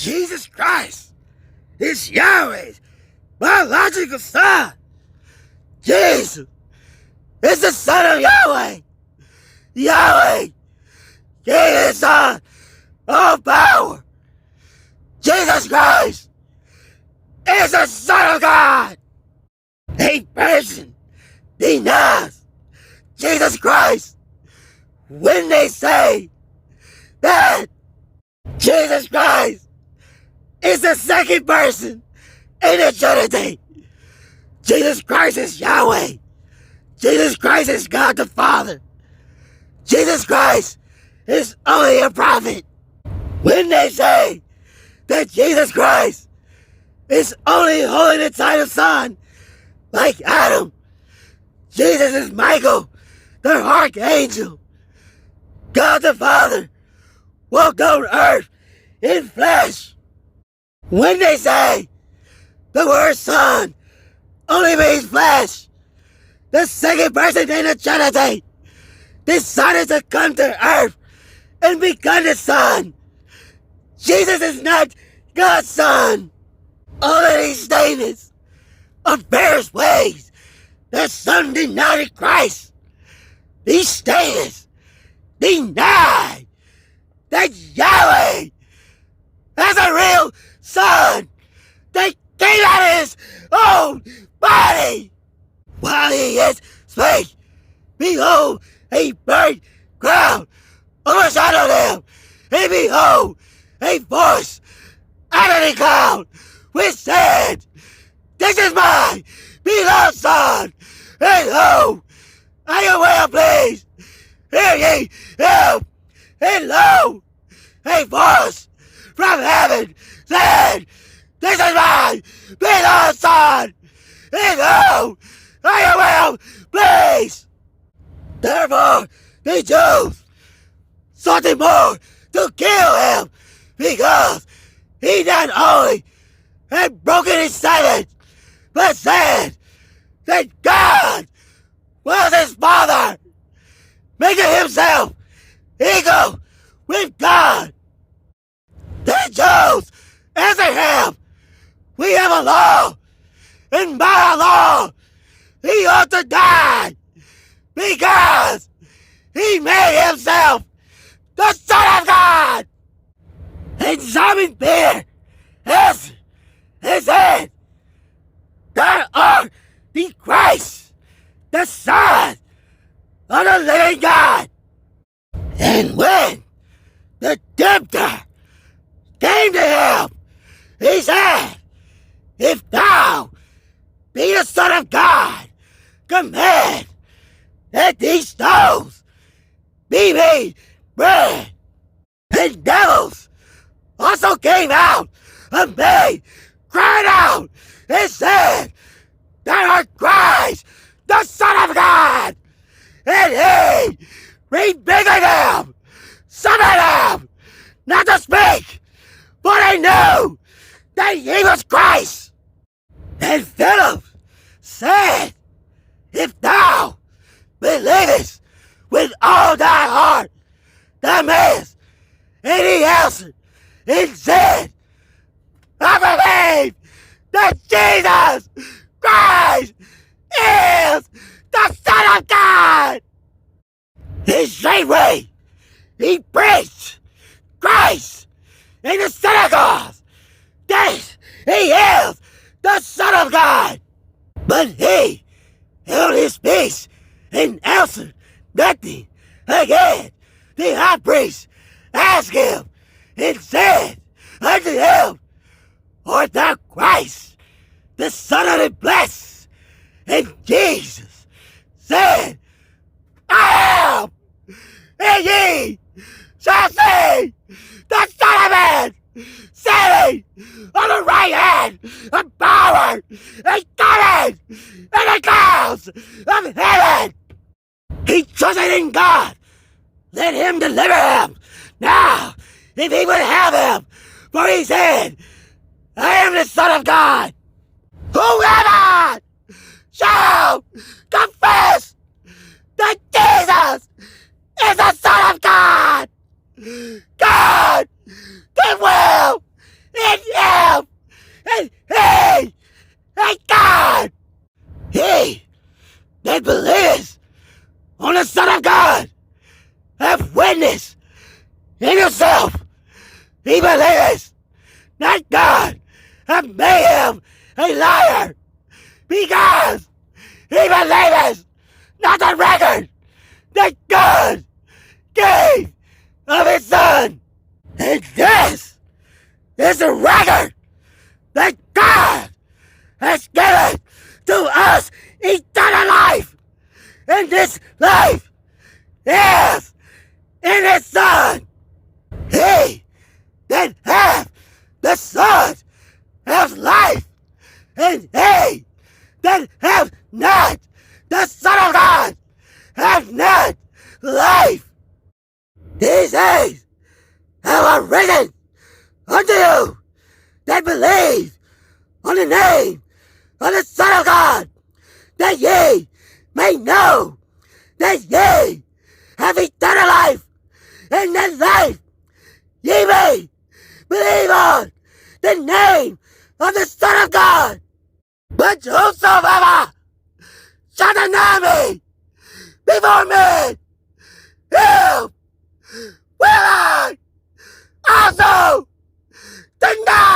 Jesus Christ is Yahweh's biological son. Jesus is the Son of Yahweh. Yahweh gave his son all power. Jesus Christ is the Son of God. A person denies Jesus Christ when they say that Jesus Christ is the second person in the Trinity. Jesus Christ is Yahweh. Jesus Christ is God the Father. Jesus Christ is only a prophet. When they say that Jesus Christ is only holding the title son, like Adam, Jesus is Michael, the archangel. God the Father walked on earth in flesh. When they say the word son only means flesh, the second person in the Trinity decided to come to earth and become the Son. Jesus is not God's son. All of these statements are various ways that some deny Christ. These statements deny that Yahweh has a real son that came out of his own body. While he yet spake, behold, a bright cloud overshadowed them, and behold, a voice out of the cloud which said, This is my beloved son, and lo, I am well pleased. Hear ye him, and lo, a voice from heaven said, This is my beloved son, and lo, I am well pleased. Therefore, the Jews sought more to kill him, because he not only had broken his silence, but said that God was his father, making himself equal with God. The Jews answered him, We have a law, and by our law, he ought to die, because he made himself the Son of God. And Simon Peter answered and said, Thou art the Christ, the Son of the living God. And when the tempter came to him, he said, If thou be the Son of God, command that these stones be made bread. And devils also came out of me, cried out and said, Thou art Christ, the Son of God. And he rebuked them, summoned them not to speak, for they knew that he was Christ. And Philip said, If thou believest with all thy heart, thou mayest. And he answered and said, I believe that Jesus Christ is the Son of God. In straightway he preached Christ in the synagogues, that he is the Son of God. But he held his peace and answered nothing. Again, the high priest asked him and said unto him, Art thou Christ, the Son of the Blessed? And Jesus said, I am. And ye shall see the Son of Man sitting on the right hand of power and coming in the clouds of heaven. He trusted in God. Let him deliver him now, if he would have him. For he said, I am the Son of God. Whoever shall confess that Jesus is the Son of God, God can will He believes that God has made him a liar because he believes not the record that God gave of his Son. And this is the record that God has given to us eternal life. And this life is in his Son. He that hath the Son has life, and he that hath not the Son of God hath not life. These things have I written unto you that believe on the name of the Son of God, that ye may know that ye have eternal life, and that life ye may believe on the name of the Son of God. But whosoever shall deny me before men, him will I also deny